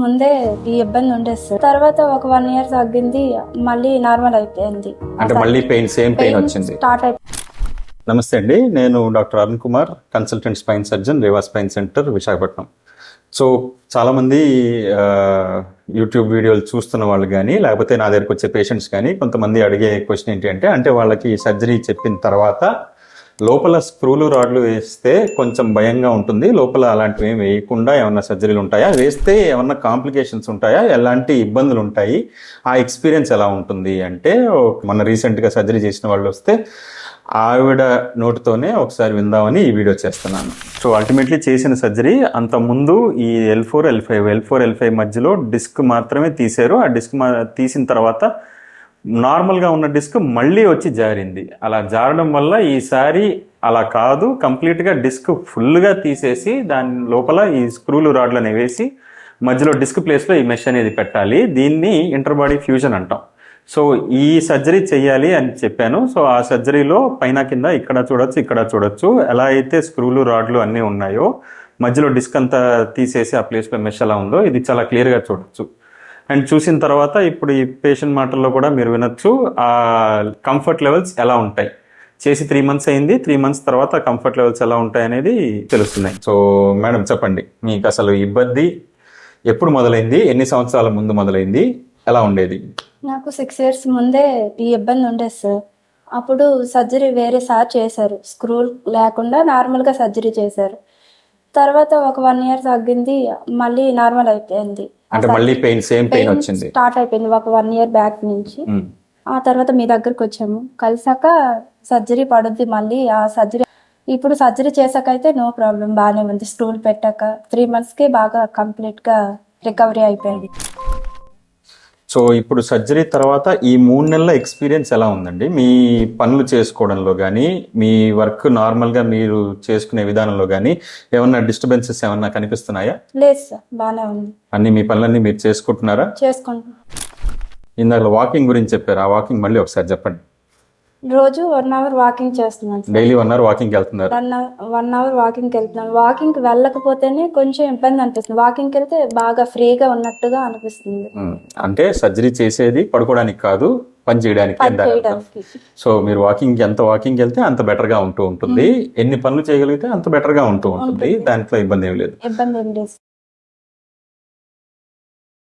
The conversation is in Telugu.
ముందే ఈ ఇబ్బంది ఉండేది సార్. తర్వాత ఒక 1 ఇయర్ తగ్గింది, మళ్ళీ నార్మల్ అయిపోయింది. అంటే మళ్ళీ సేమ్ పెయిన్ వచ్చింది. స్టార్ట్ అయిపోయింది. నమస్తే అండి, నేను doctor Arun Kumar, consultant spine surgeon, Reva spine centre, Visakhapatnam. So చాలామంది యూట్యూబ్ వీడియోలు చూస్తున్న వాళ్ళు కానీ లేకపోతే నా దగ్గరకు వచ్చే పేషెంట్స్ కానీ కొంతమంది అడిగే క్వశ్చన్ ఏంటి అంటే వాళ్ళకి సర్జరీ చెప్పిన తర్వాత లోపల స్క్రూలు రాడ్లు వేస్తే కొంచెం భయంగా ఉంటుంది, లోపల అలాంటివి ఏమి వేయకుండా ఏమన్నా సర్జరీలు ఉంటాయా, వేస్తే ఏమన్నా కాంప్లికేషన్స్ ఉంటాయా, ఎలాంటి ఇబ్బందులు ఉంటాయి, ఆ ఎక్స్పీరియన్స్ ఎలా ఉంటుంది అంటే మొన్న రీసెంట్గా సర్జరీ చేసిన వాళ్ళు వస్తే ఆవిడ నోటితోనే ఒకసారి విందామని ఈ వీడియో చేస్తున్నాను. సో అల్టిమేట్లీ చేసిన సర్జరీ అంత ముందు ఈ L4 L5 మధ్యలో డిస్క్ మాత్రమే తీశారు. ఆ డిస్క్ తీసిన తర్వాత నార్మల్గా ఉన్న డిస్క్ మళ్ళీ వచ్చి జారింది. అలా జారడం వల్ల ఈసారి అలా కాదు, కంప్లీట్గా డిస్క్ ఫుల్గా తీసేసి దాని లోపల ఈ స్క్రూలు రాడ్లని వేసి మధ్యలో డిస్క్ ప్లేస్లో ఈ మెష్ అనేది పెట్టాలి. దీన్ని ఇంటర్బాడీ ఫ్యూజన్ అంటాం. సో ఈ సర్జరీ చెయ్యాలి అని చెప్పాను. సో ఆ సర్జరీలో పైన కింద ఇక్కడ చూడొచ్చు ఎలా అయితే స్క్రూలు రాడ్లు అన్నీ ఉన్నాయో మధ్యలో డిస్క్ అంతా తీసేసి ఆ ప్లేస్లో మెష్ ఎలా ఉందో ఇది చాలా క్లియర్గా చూడొచ్చు. అండ్ చూసిన తర్వాత ఇప్పుడు ఈ పేషెంట్ మాటల్లో కూడా మీరు వినొచ్చు ఆ కంఫర్ట్ లెవెల్స్ ఎలా ఉంటాయి. చేసి 3 months అయింది, 3 months తర్వాత కంఫర్ట్ లెవెల్స్ ఎలా ఉంటాయి అనేది తెలుస్తున్నాయి. సో మేడం చెప్పండి, మీకు అసలు ఇబ్బంది ఎప్పుడు మొదలైంది, ఎన్ని సంవత్సరాల ముందు మొదలైంది, ఎలా ఉండేది? నాకు 6 years ముందే ఈ ఇబ్బంది ఉండేది సార్. అప్పుడు సర్జరీ వేరే సార్ చేశారు, స్క్రూ లేకుండా నార్మల్గా సర్జరీ చేశారు. తర్వాత ఒక 1 year తగ్గింది, మళ్ళీ నార్మల్ అయిపోయింది. అంటే మళ్ళీ సేమ్ పెయిన్ వచ్చింది. స్టార్ట్ అయిపోయింది ఒక 1 year బ్యాక్ నుంచి. ఆ తర్వాత మీ దగ్గరకు వచ్చాము, కలిసాక సర్జరీ పడుద్ది మళ్ళీ ఆ సర్జరీ. ఇప్పుడు సర్జరీ చేసాకైతే నో ప్రాబ్లం, బాగానే ఉంది. స్టూల్ పెట్టాక 3 monthsకి బాగా కంప్లీట్గా రికవరీ అయిపోయింది. సో ఇప్పుడు సర్జరీ తర్వాత ఈ 3 నెలల ఎక్స్పీరియన్స్ ఎలా ఉందండి? మీ పనులు చేసుకోవడంలో కానీ మీ వర్క్ నార్మల్గా మీరు చేసుకునే విధానంలో కానీ ఏమన్నా డిస్టర్బెన్సెస్ ఏమన్నా కనిపిస్తున్నాయా? లేదు సార్, బాగానే ఉంది. అన్ని మీ పనులన్నీ మీరు చేసుకుంటున్నారా? చేసుకుంటున్నాం. ఇందాక వాకింగ్ గురించి చెప్పారు, ఆ వాకింగ్ మళ్ళీ ఒకసారి చెప్పండి. రోజు 1 hour వాకింగ్ చేస్తున్నాను సార్. డైలీ 1 hour వాకింగ్ వెళ్తున్నారు? 1 hour వాకింగ్కి వెళ్తున్నాను. వాకింగ్కి వెళ్ళకపోతేనే కొంచెం ఇబ్బంది అనిపిస్తుంది, వాకింగ్కి వెళ్తే బాగా ఫ్రీగా ఉన్నట్టుగా అనిపిస్తుంది. అంటే సర్జరీ చేసేది పడుకోవడానికి కాదు, పని చేయడానికి. సో మీరు ఎంత వాకింగ్ వెళ్తే అంత బెటర్ గా ఉంటుంది. ఎన్ని పనులు చేయగలిగితే అంత బెటర్ గా ఉంటుంది. దాంట్లో ఇబ్బంది ఏం లేదు.